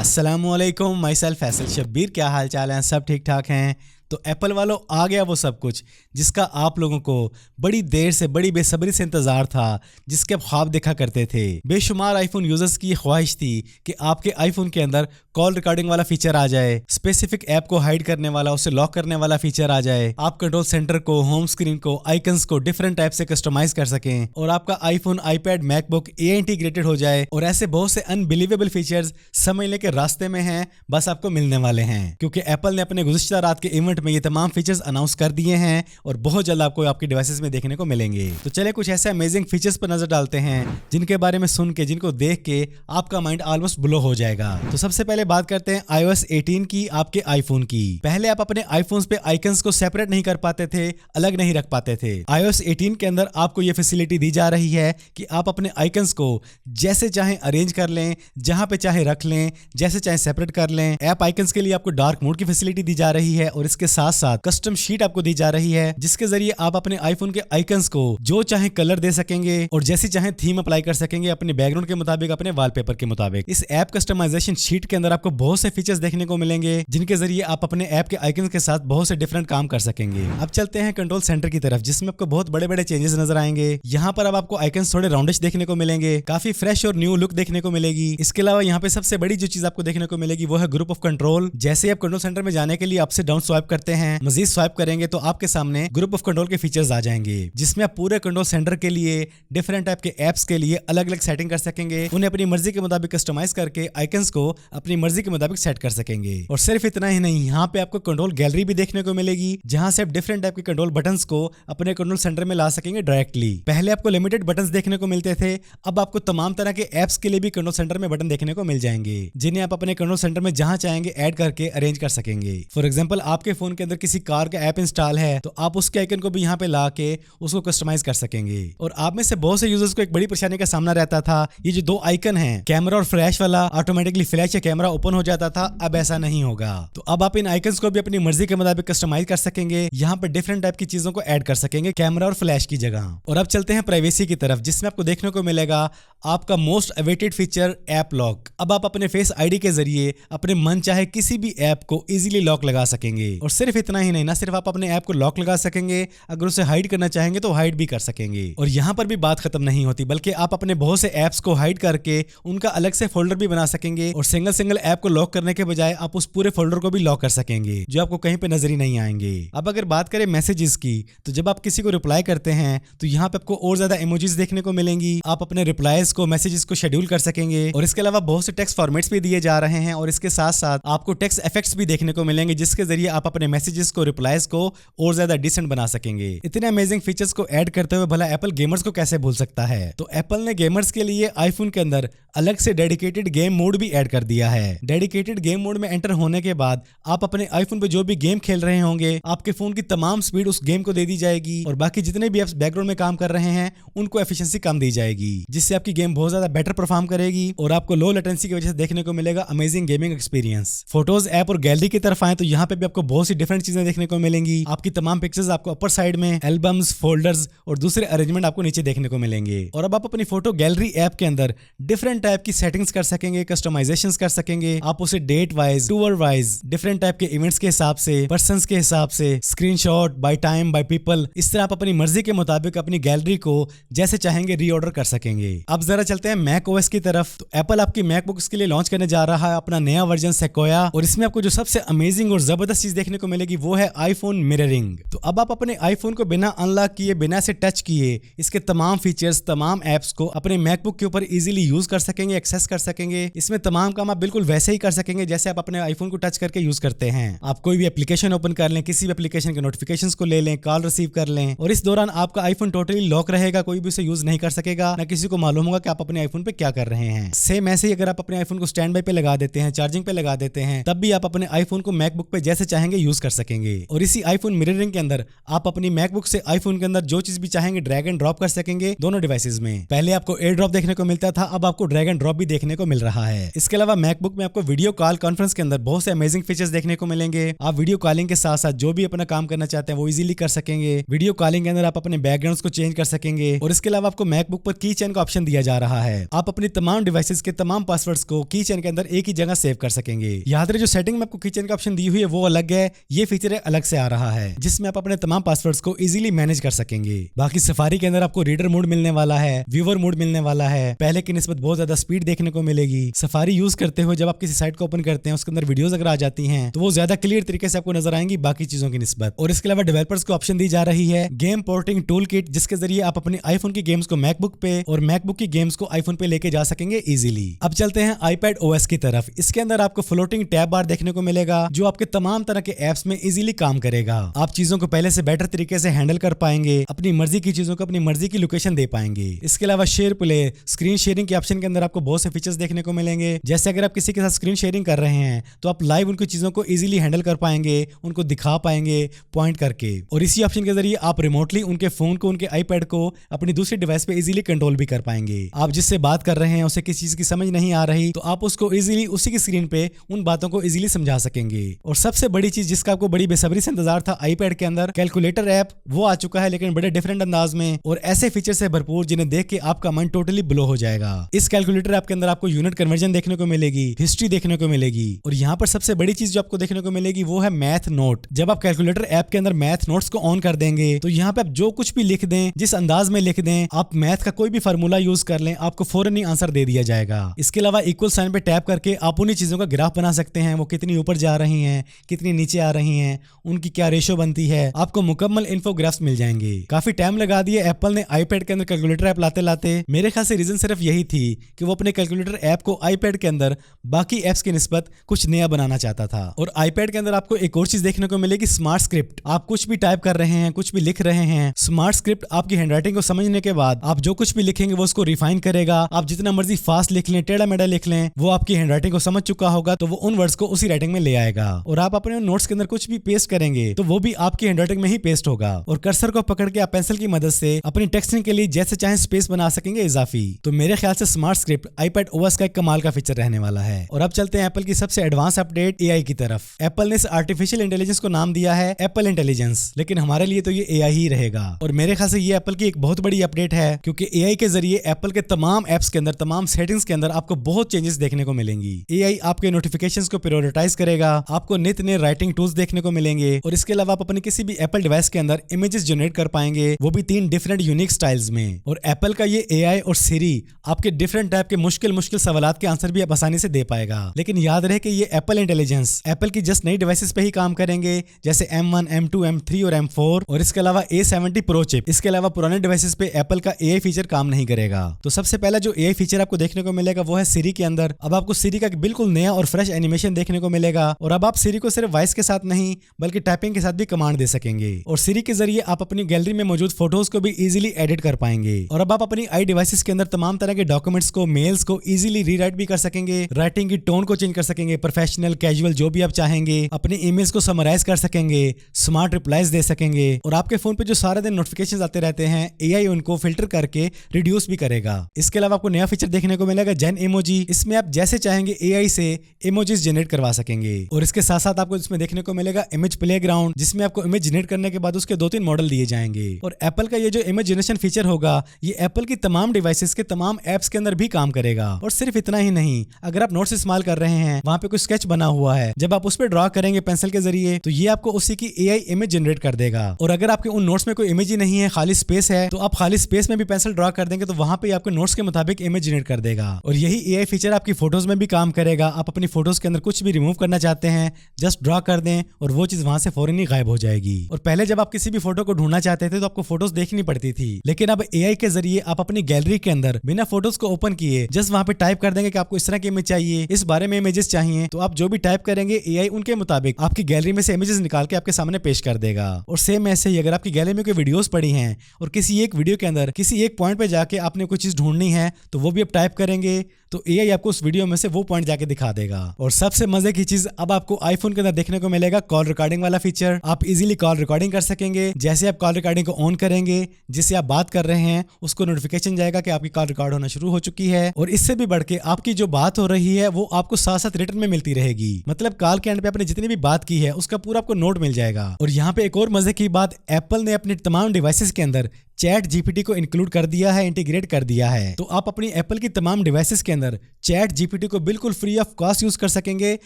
अस्सलामुअलैकुम, my self Faisal Shabbir. क्या हाल चाल हैं? सब ठीक ठाक हैं? तो एप्पल वालों आ गया वो सब कुछ जिसका आप लोगों को बड़ी देर से बड़ी बेसब्री से इंतजार था, जिसके आप ख्वाब देखा करते थे। बेशुमार आईफोन यूजर्स की ख्वाहिश थी कि आपके आईफोन के अंदर कॉल रिकॉर्डिंग वाला फीचर आ जाए, स्पेसिफिक ऐप को हाइड करने वाला, उसे लॉक करने वाला फीचर आ जाए, आप कंट्रोल सेंटर को, होम स्क्रीन को, आइकन्स को डिफरेंट टाइप से कस्टमाइज कर सकें और आपका आईफोन, आईपैड, मैकबुक ए इंटीग्रेटेड हो जाए। और ऐसे बहुत से अनबिलीवेबल फीचर्स समझने के रास्ते में हैं, बस आपको मिलने वाले हैं, क्योंकि एप्पल ने अपने गुज़िश्ता रात के इवेंट में ये तमाम फीचर्स अनाउंस कर दिए हैं और बहुत जल्द आपको आपके डिवाइसेस में देखने को मिलेंगे। तो चले कुछ ऐसे अमेजिंग फीचर्स पर नजर डालते हैं जिनके बारे में सुन के, जिनको देख के आपका माइंड ऑलमोस्ट ब्लो हो जाएगा। तो सबसे पहले बात करते हैं iOS 18 की, आपके आईफोन की। पहले आप अपने आईफोन्स पे आइकन्स को सेपरेट नहीं कर पाते थे, अलग नहीं रख पाते थे। iOS 18 के अंदर आपको ये फैसिलिटी दी जा रही है कि आप अपने आइकन्स को जैसे चाहे अरेंज कर लें, जहां पे चाहे रख लें, जैसे चाहे सेपरेट कर लें। ऐप आइकन्स के लिए आपको डार्क मोड की फैसिलिटी दी जा रही है और इसके साथ साथ कस्टम शीट आपको दी जा रही है, जिसके जरिए आप अपने आईफोन के आइकन्स को जो चाहे कलर दे सकेंगे और जैसी चाहे थीम अप्लाई कर सकेंगे अपने बैकग्राउंड के मुताबिक, अपने वॉलपेपर के मुताबिक। इस ऐप कस्टमाइजेशन शीट के अंदर आपको बहुत से फीचर्स देखने को मिलेंगे जिनके जरिए आप अपने ऐप के आइकन्स के साथ बहुत से डिफरेंट काम कर सकेंगे। अब चलते हैं कंट्रोल सेंटर की तरफ, जिसमें आपको बहुत बड़े बड़े चेंजेस नजर आएंगे। यहाँ पर अब आपको आइकन्स थोड़े राउंडिश देखने को मिलेंगे, काफी फ्रेश और न्यू लुक देखने को मिलेगी। इसके अलावा यहाँ पे सबसे बड़ी जो चीज आपको देखने को मिलेगी वो है ग्रुप ऑफ कंट्रोल। जैसे आप कंट्रोल सेंटर में जाने के लिए अप से डाउन स्वाइप करते हैं, मजीद स्वाइप करेंगे तो आपके सामने ग्रुप ऑफ कंट्रोल के फीचर्स आ जाएंगे, जिसमें आप पूरे कंट्रोल सेंटर के लिए, डिफरेंट टाइप के एप्स के लिए अलग अलग सेटिंग कर सकेंगे, उन्हें अपनी मर्जी के मुताबिक कस्टमाइज करके आइकन्स को अपनी मर्जी के मुताबिक सेट कर सकेंगे। और सिर्फ इतना ही नहीं, यहाँ पे आपको कंट्रोल गैलरी भी देखने को मिलेगी, जहां से आप डिफरेंट टाइप के कंट्रोल बटन्स को अपने कंट्रोल सेंटर में ला सकेंगे डायरेक्टली। पहले आपको लिमिटेड बटन्स देखने को मिलते थे, अब आपको तमाम तरह के एप्स के लिए भी कंट्रोल सेंटर में बटन देखने को मिल जाएंगे, जिन्हें आप अपने कंट्रोल सेंटर में जहां चाहेंगे ऐड करके अरेंज कर सकेंगे। फॉर एग्जांपल, आपके फोन के अंदर किसी कार का ऐप इंस्टॉल है तो आप उसके आइकन को भी यहाँ पे ला के उसको कस्टमाइज कर सकेंगे। और आप में से बहुत से यूजर्स को एक बड़ी परेशानी का सामना रहता था, ये जो दो आइकन हैं, कैमरा और फ्लैश वाला, ऑटोमेटिकली फ्लैश या कैमरा ओपन हो जाता था। अब ऐसा नहीं होगा। तो अब आप इन आइकन्स को भी अपनी मर्जी के मुताबिक कस्टमाइज कर सकेंगे, यहाँ पे डिफरेंट टाइप की चीजों को ऐड कर सकेंगे कैमरा और फ्लैश की जगह। और अब चलते हैं प्राइवेसी की तरफ, जिसमें आपको देखने को मिलेगा आपका most awaited feature, app lock. अब आप अपने फेस आईडी के जरिए अपने मन चाहे किसी भी ऐप को इजीली लॉक लगा सकेंगे। और सिर्फ इतना ही नहीं, ना सिर्फ आप अपने ऐप को लॉक लगा सकेंगे, अगर उसे हाइड करना चाहेंगे तो हाइड भी कर सकेंगे। और यहाँ पर भी बात खत्म नहीं होती, बल्कि आप अपने बहुत से ऐप्स को हाइड करके उनका अलग से फोल्डर भी बना सकेंगे और सिंगल सिंगल ऐप को लॉक करने के बजाय आप उस पूरे फोल्डर को भी लॉक कर सकेंगे, जो आपको कहीं पे नजर ही नहीं आएंगे। अब अगर बात करें मैसेजेस की, तो जब आप किसी को रिप्लाई करते हैं तो यहाँ पे आपको और ज्यादा इमोजीज देखने को मिलेंगी। आप अपने रिप्लाईज को, मैसेजेस को शेड्यूल कर सकेंगे और इसके अलावा बहुत से टेक्स्ट फॉर्मेट्स भी दिए जा रहे हैं और इसके साथ साथ आपको टेक्स्ट इफेक्ट्स भी देखने को मिलेंगे, जिसके जरिए आप अपने मैसेजेस को, रिप्लाईज को और ज्यादा डिसेंट बना सकेंगे। इतने अमेजिंग फीचर्स को ऐड करते हुए भला एप्पल गेमर्स को कैसे भूल सकता है? तो एप्पल ने गेमर्स के लिए आईफोन के अंदर अलग से डेडिकेटेड गेम मोड भी ऐड कर दिया है। डेडिकेटेड गेम मोड में एंटर होने के बाद आप अपने आईफोन पे जो भी गेम खेल रहे होंगे, आपके फोन की तमाम स्पीड उस गेम को दे दी जाएगी और बाकी जितने भी एप्स बैकग्राउंड में काम कर रहे हैं उनको एफिशिएंसी कम दी जाएगी, जिससे आपकी गेम बहुत ज्यादा बेटर परफॉर्म करेगी और आपको लो लेटेंसी की वजह से देखने को मिलेगा amazing gaming experience. Photos app और गैलरी की तरफ आए तो यहाँ पे भी आपको बहुत सी डिफरेंट चीजें देखने को मिलेंगी। आपकी तमाम पिक्चर्स आपको अपर साइड में, एल्बम्स, फोल्डर्स और दूसरे अरेंजमेंट आपको नीचे देखने को मिलेंगे। और अब आप अपनी फोटो गैलरी ऐप के अंदर डिफरेंट टाइप की सेटिंग्स कर सकेंगे, कस्टमाइजेशंस कर सकेंगे। आप उसे date wise, tour wise, different type के इवेंट्स के हिसाब से, पर्संस के हिसाब से, screenshot, by time, by people, इस तरह आप अपनी मर्जी के मुताबिक अपनी गैलरी को जैसे चाहेंगे रीऑर्डर कर सकेंगे। अब जरा चलते हैं मैक ओएस की तरफ। तो एप्पल आपकी मैकबुक्स के लिए लॉन्च करने जा रहा है अपना नया वर्जन सेक्वाया और इसमें आपको जो सबसे अमेजिंग और जबरदस्त चीज देखने को मिलेगी वो है आईफोन मिररिंग। तो अब आप अपने आईफोन को बिना अनलॉक किए, बिना से टच किए, इसके तमाम फीचर्स, तमाम एप्स को अपने मैकबुक के ऊपर इजीली यूज कर सकेंगे, एक्सेस कर सकेंगे। इसमें तमाम काम आप बिल्कुल वैसे ही कर सकेंगे जैसे आप अपने आईफोन को टच करके यूज करते हैं। आप कोई भी एप्लीकेशन ओपन कर लें, किसी भी एप्लीकेशन के नोटिफिकेशंस को ले लें, कॉल रिसीव कर लें और इस दौरान आपका आईफोन टोटली लॉक रहेगा, कोई भी उसे यूज नहीं कर सकेगा, ना किसी को मालूम होगा कि आप अपने आईफोन पे क्या कर रहे हैं। सेम ऐसे ही अगर आप अपने आईफोन को स्टैंड बाय पे लगा देते हैं, चार्जिंग पे लगा देते हैं, तब भी आप अपने आईफोन को मैकबुक पे जैसे चाहेंगे यूज कर सकेंगे। और इसी आईफोन मिररिंग के अंदर आप अपनी मैकबुक से आईफोन के अंदर जो चीज भी चाहेंगे ड्रैग एंड ड्रॉप कर सकेंगे दोनों डिवाइसेस में। पहले आपको एयर ड्रॉप देखने को मिलता था, अब आपको ड्रैग एंड ड्रॉप भी देखने को मिल रहा है। इसके अलावा मैकबुक में आपको वीडियो कॉल कॉन्फ्रेंस के अंदर बहुत से अमेजिंग फीचर्स देखने को मिलेंगे। आप वीडियो कॉलिंग के साथ साथ जो भी अपना काम करना चाहते हैं वो इजीली कर सकेंगे। वीडियो कॉलिंग के अंदर आप अपने बैकग्राउंड्स को चेंज कर सकेंगे। और इसके अलावा आपको मैकबुक पर की चेन का ऑप्शन दिया जा रहा है। आप अपनी तमाम डिवाइसेस के तमाम पासवर्ड्स को की चेन के अंदर एक ही जगह सेव कर सकेंगे। याद रहे जो सेटिंग में आपको की चेन का ऑप्शन दी हुई है वो अलग है, ये फीचर अलग से आ रहा है जिसमें आप अपने तमाम पासवर्ड्स को इजीली मैनेज कर सकेंगे। बाकी सफारी के अंदर आपको रीडर मोड मिलने वाला है, व्यूअर मोड मिलने वाला है, पहले की निस्बत बहुत ज्यादा स्पीड देखने को मिलेगी। सफारी यूज करते हुए जब आप किसी साइट को ओपन करते हैं उसके अंदर वीडियोस अगर आ जाती हैं तो वो ज्यादा क्लियर तरीके से आपको नजर आएंगी बाकी चीजों की निस्बत। और इसके अलावा डेवलपर्स को ऑप्शन दी जा रही है गेम पोर्टिंग टूल किट, जिसके जरिए आप अपने आईफोन की गेम्स को मैकबुक पे और मैकबुक की गेम्स को आईफोन पे लेके जा सकेंगे इजीली। अब चलते हैं आईपैड ओएस की तरफ। इसके अंदर आपको फ्लोटिंग टैब बार देखने को मिलेगा जो आपके तमाम तरह के एप्स में इजीली काम करेगा। आप चीजों को पहले से बेटर तरीके से हैंडल कर पाएंगे, अपनी मर्जी की चीजों को अपनी मर्जी की लोकेशन दे पाएंगे। इसके अलावा शेयर प्ले स्क्रीन शेयरिंग के ऑप्शन के अंदर आपको बहुत से फीचर्स देखने को मिलेंगे। जैसे अगर आप किसी के साथ स्क्रीन शेयरिंग कर रहे हैं तो आप लाइव उनकी चीजों को इजीली हैंडल कर पाएंगे, उनको दिखा पाएंगे पॉइंट करके। और इसी ऑप्शन के जरिए आप रिमोटली उनके फोन को उनके आईपैड को अपनी दूसरी डिवाइस पे इजीली कंट्रोल भी कर पाएंगे। आप जिससे बात कर रहे हैं उसे किसी चीज की समझ नहीं आ रही तो आप उसको इजीली उसी की स्क्रीन पे उन बातों को इजीली समझा सकेंगे। और सबसे बड़ी चीज जिसका आपको बड़ी बेसब्री से इंतजार था आईपैड के अंदर, कैलकुलेटर ऐप, वो आ चुका है लेकिन बड़े डिफरेंट अंदाज में और ऐसे फीचर से भरपूर जिन्हें देख के आपका मन टोटली ब्लो हो जाएगा। इस कैलकुलेटर ऐप के अंदर आपको यूनिट कन्वर्जन देखने को मिलेगी, हिस्ट्री देखने को मिलेगी और यहाँ पर सबसे बड़ी चीज जो आपको देखने को मिलेगी वो है मैथ नोट। जब आप कैलकुलेटर ऐप के अंदर मैथ नोट्स को ऑन कर देंगे तो यहाँ पे आप जो कुछ भी लिख दें, जिस अंदाज में लिख दें, आप मैथ का कोई भी फार्मूला यूज कर लें, आपको फौरन ही आंसर दे दिया जाएगा। इसके अलावा इक्वल साइन पे टैप करके आप उन्हीं चीजों का ग्राफ बना सकते हैं, वो कितनी ऊपर जा रही हैं, कितनी नीचे आ रही हैं, उनकी क्या रेशो बनती है, आपको मुकम्मल इन्फोग्राफ्स मिल जाएंगे। काफी टाइम लगा दिया एप्पल ने आईपैड के अंदर कैलकुलेटर ऐप लाते लाते। मेरे ख्याल से रीजन सिर्फ यही थी कि वो अपने कैलकुलेटर ऐप को आईपैड के अंदर बाकी एप्स की निस्बत कुछ नया बनाना चाहता था। और आईपैड के अंदर आपको एक और चीज देखने को मिलेगी, स्मार्ट स्क्रिप्ट। आप कुछ भी टाइप कर रहे हैं, कुछ भी लिख रहे हैं, स्मार्ट स्क्रिप्ट आपकी हैंडराइटिंग को समझने के बाद आप जो कुछ भी लिखेंगे वो उसको रिफाइन करेगा। आप जितना मर्जी फास्ट लिख लें, टेढ़ा मेढ़ा लिख लें, वो आपकी हैंडराइटिंग को समझ चुका होगा तो वो उन वर्ड्स को उसी राइटिंग में ले आएगा। और आप अपने नोट्स के अंदर कुछ भी पेस्ट करेंगे तो वो भी आपकी हैंडराइटिंग में ही पेस्ट होगा। और कर्सर को पकड़ के आप पेंसिल की मदद से अपनी टेक्सटिंग के लिए जैसे चाहे स्पेस बना सकेंगे इजाफी। तो मेरे ख्याल से स्मार्ट स्क्रिप्ट आईपैड ओएस का एक कमाल का फीचर रहने वाला है। और अब चलते हैं एप्पल की सबसे एडवांस अपडेट एआई की तरफ। एप्पल ने इस आर्टिफिशियल इंटेलिजेंस को नाम दिया है एप्पल इंटेलिजेंस, लेकिन हमारे लिए तो ये एआई ही रहेगा। और मेरे ख्याल से ये एप्पल की एक बहुत बड़ी अपडेट है क्योंकि एआई के जरिए एप्पल के तमाम एप्स के अंदर, तमाम सेटिंग्स के अंदर आपको बहुत चेंजेस देखने को मिलेंगी। एआई आपके नोटिफिकेशंस को प्रायोरिटाइज करेगा, आपको नित नए राइटिंग टूल्स देखने को मिलेंगे और इसके अलावा आप अपनी किसी भी एप्पल डिवाइस के अंदर इमेजेस जनरेट कर पाएंगे, वो भी 3 डिफरेंट यूनिक स्टाइल्स में। और एप्पल का ये एआई और सिरी आपके डिफरेंट टाइप के मुश्किल सवालात के आंसर भी आप आसानी से दे पाएगा। लेकिन याद रहे कि ये एप्पल इंटेलिजेंस एप्पल की जस्ट नई डिवाइसेस पे ही काम करेंगे, जैसे M1, M2, M3 और M4 और इसके अलावा A70 Pro चिप। इसके अलावा पुराने डिवाइसेस पे एप्पल का एआई फीचर काम नहीं करेगा। तो सबसे पहला जो एआई फीचर आपको देखने को मिलेगा वो है सिरी के अंदर। अब आपको सिरी का बिल्कुल नया और फ्रेश एनिमेशन देखने को मिलेगा और अब आप सिरी को सिर्फ वॉइस के साथ नहीं बल्कि टाइपिंग के साथ भी कमांड दे सकेंगे। और सिरी के जरिए आप अपनी गैलरी में मौजूद फोटोज को भी इजीली एडिट कर पाएंगे। और अब आप अपनी आई डिवाइसेस के अंदर तमाम तरह के डॉक्यूमेंट्स को, मेल्स को इजीली रीराइट भी कर सकेंगे, राइटिंग की टोन को चेंज कर सकेंगे, प्रोफेशनल, कैजुअल जो भी आप चाहेंगे, अपने ईमेल्स को समराइज कर सकेंगे, स्मार्ट रिप्लाईज दे सकेंगे। और आपके फोन पे जो सारे दिन नोटिफिकेशंस आते रहते हैं एआई उनको फिल्टर करके रिड्यूस भी करेगा। इसके अलावा आपको नया फीचर देखने को मिलेगा जेन इमोजी। इसमें आप जैसे चाहेंगे एआई से इमोजीज जनरेट करवा सकेंगे। और इसके साथ साथ आपको इसमें देखने को मिलेगा इमेज प्लेग्राउंड, जिसमें आपको इमेज जनरेट करने के बाद उसके 2-3 मॉडल दिए जाएंगे। और एप्पल का ये जो इमेज जनरेशन फीचर होगा ये एप्पल की तमाम डिवाइसेस के तमाम एप्स के अंदर भी काम करेगा। और सिर्फ इतना ही नहीं, अगर आप नोट्स इस्तेमाल कर रहे हैं, वहां पे कोई स्केच बना हुआ है, जब आप उस पर ड्रॉ करेंगे पेंसिल के जरिए तो ये आपको उसी की एआई इमेज जनरेट कर देगा। और अगर आपके उन नोट्स में कोई इमेज ही नहीं है, खाली स्पेस है, तो आप खाली स्पेस में भी पेंसिल ड्रॉ कर देंगे तो वहां पे आपके नोट्स के मुताबिक इमेज जनरेट कर देगा। और यही एआई फीचर आपकी फोटोज में भी काम करेगा। आप अपनी फोटोज के अंदर कुछ भी रिमूव करना चाहते हैं, जस्ट ड्रॉ कर दें और वो चीज वहां से फौरन ही गायब हो जाएगी। और पहले जब आप किसी भी फोटो को ढूंढना चाहते थे तो आपको फोटोज देखनी पड़ती थी, लेकिन अब एआई के जरिए आप अपनी गैलरी के अंदर बिना फोटोज को ओपन किए जस्ट वहां पे टाइप कर देंगे कि आपको इस तरह की इमेज चाहिए, इस बारे में इमेजेस चाहिए, तो आप जो भी टाइप करेंगे एआई उनके मुताबिक आपकी गैलरी में से इमेजेस निकाल के आपके सामने पेश कर देगा। और सेम ऐसे ही अगर आपकी गैलरी में कोई वीडियोस पड़ी हैं और किसी एक वीडियो के अंदर किसी एक पॉइंट पे जाके आपने कोई चीज ढूंढनी है तो वो भी आप टाइप करेंगे तो AI आपको उस वीडियो में से वो पॉइंट जाके दिखा देगा। और सबसे मजे की चीज अब आपको आईफोन के अंदर देखने को मिलेगा कॉल रिकॉर्डिंग वाला फीचर। आप इजीली कॉल रिकॉर्डिंग कर सकेंगे। जैसे आप कॉल रिकॉर्डिंग को ऑन करेंगे, जिससे आप बात कर रहे हैं उसको नोटिफिकेशन जाएगा कि आपकी कॉल रिकॉर्ड होना शुरू हो चुकी है। और इससे भी बढ़ के आपकी जो बात हो रही है वो आपको साथ साथ रिटर्न में मिलती रहेगी। मतलब कॉल के एंड पे आपने जितनी भी बात की है उसका पूरा आपको नोट मिल जाएगा। और यहाँ पे एक और मजे की बात, एप्पल ने अपने तमाम डिवाइसेस के अंदर चैट जीपीटी को इंक्लूड कर दिया है, इंटीग्रेट कर दिया है। तो आप अपनी एप्पल की तमाम डिवाइसेस के अंदर चैट जीपीटी को बिल्कुल फ्री ऑफ कॉस्ट यूज कर सकेंगे।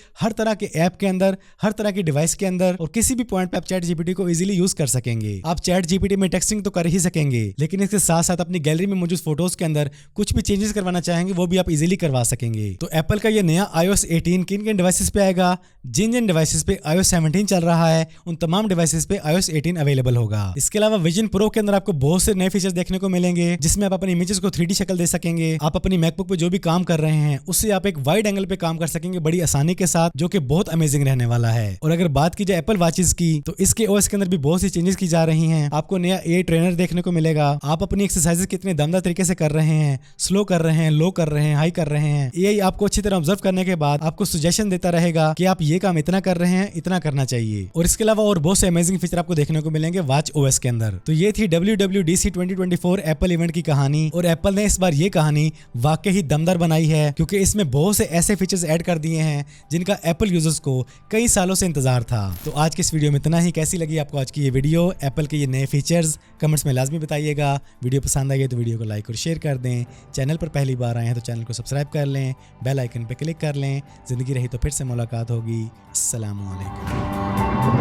हर तरह के ऐप के अंदर, हर तरह की डिवाइस के अंदर और किसी भी पॉइंट पे आप चैट जीपीटी को इजीली यूज कर सकेंगे। आप चैट जीपीटी में टेक्सटिंग तो कर ही सकेंगे, लेकिन इसके साथ साथ अपनी गैलरी में मौजूद फोटोज के अंदर कुछ भी चेंजेस करवाना चाहेंगे वो भी आप इजीली करवा सकेंगे। तो एप्पल का ये नया iOS 18 किन किन डिवाइसेस पे आएगा, जिन जिन डिवाइसेस पे iOS 17 चल रहा है उन तमाम डिवाइसेस पे iOS 18 अवेलेबल होगा। इसके अलावा विजन प्रो के अंदर आपको बहुत से नए फीचर्स देखने को मिलेंगे, जिसमें आप अपनी इमेजेस को 3D शक्ल दे सकेंगे। आप अपनी मैकबुक पे जो भी काम कर रहे हैं उससे आप एक वाइड एंगल पे काम कर सकेंगे बड़ी आसानी के साथ, जो कि बहुत अमेजिंग रहने वाला है। और अगर बात की जाए एप्पल वॉचेस की, तो इसके OS के अंदर भी बहुत सी चेंजेस की जा रही हैं। आपको नया AI ट्रेनर देखने को मिलेगा। आप अपनी एक्सरसाइजेस कितने दमदार तरीके से कर रहे हैं, स्लो कर रहे हैं, लो कर रहे हैं, हाई कर रहे हैं, AI आपको अच्छी तरह ऑब्जर्व करने के बाद आपको सजेशन देता रहेगा कि आप ये काम इतना कर रहे हैं, इतना करना चाहिए। और इसके अलावा और बहुत से अमेजिंग फीचर आपको देखने को मिलेंगे वॉच OS के अंदर। तो ये थी WWDC 2024 एप्पल इवेंट की कहानी। और एप्पल ने इस बार ये कहानी वाकई ही दमदार बनाई है, क्योंकि इसमें बहुत से ऐसे फीचर्स ऐड कर दिए हैं जिनका एप्पल यूजर्स को कई सालों से इंतजार था। तो आज के इस वीडियो में इतना ही। कैसी लगी आपको आज की ये वीडियो, एप्पल के ये नए फीचर्स, कमेंट्स में लाजमी बताइएगा। वीडियो पसंद आई है तो वीडियो को लाइक और शेयर कर दें। चैनल पर पहली बार आए हैं तो चैनल को सब्सक्राइब कर लें, बेल आइकन पर क्लिक कर लें। जिंदगी रही तो फिर से मुलाकात होगी। अस्सलाम वालेकुम।